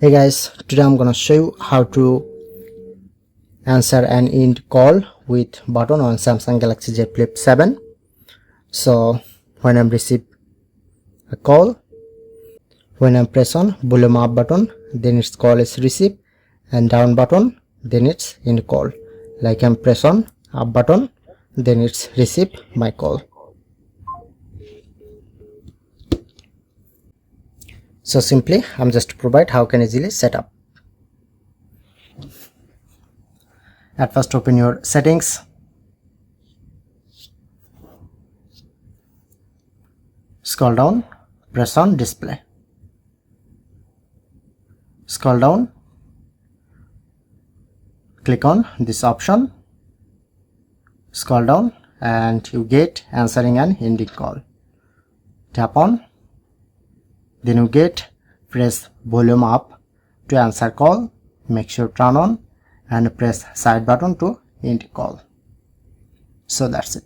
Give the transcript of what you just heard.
Hey guys, today I'm gonna show you how to answer an INT call with button on Samsung Galaxy Z Flip 7. So when I'm receive a call, when I'm press on volume up button, then its call is received, and down button, then it's INT call. Like I'm press on up button, then it's receive my call. So simply I'm just provide how can easily set up. At first open your settings, scroll down, press on display, scroll down, click on this option, scroll down and you get answering an INT call. Tap on, then you get press volume up to answer call, make sure turn on and press side button to INT call. So that's it.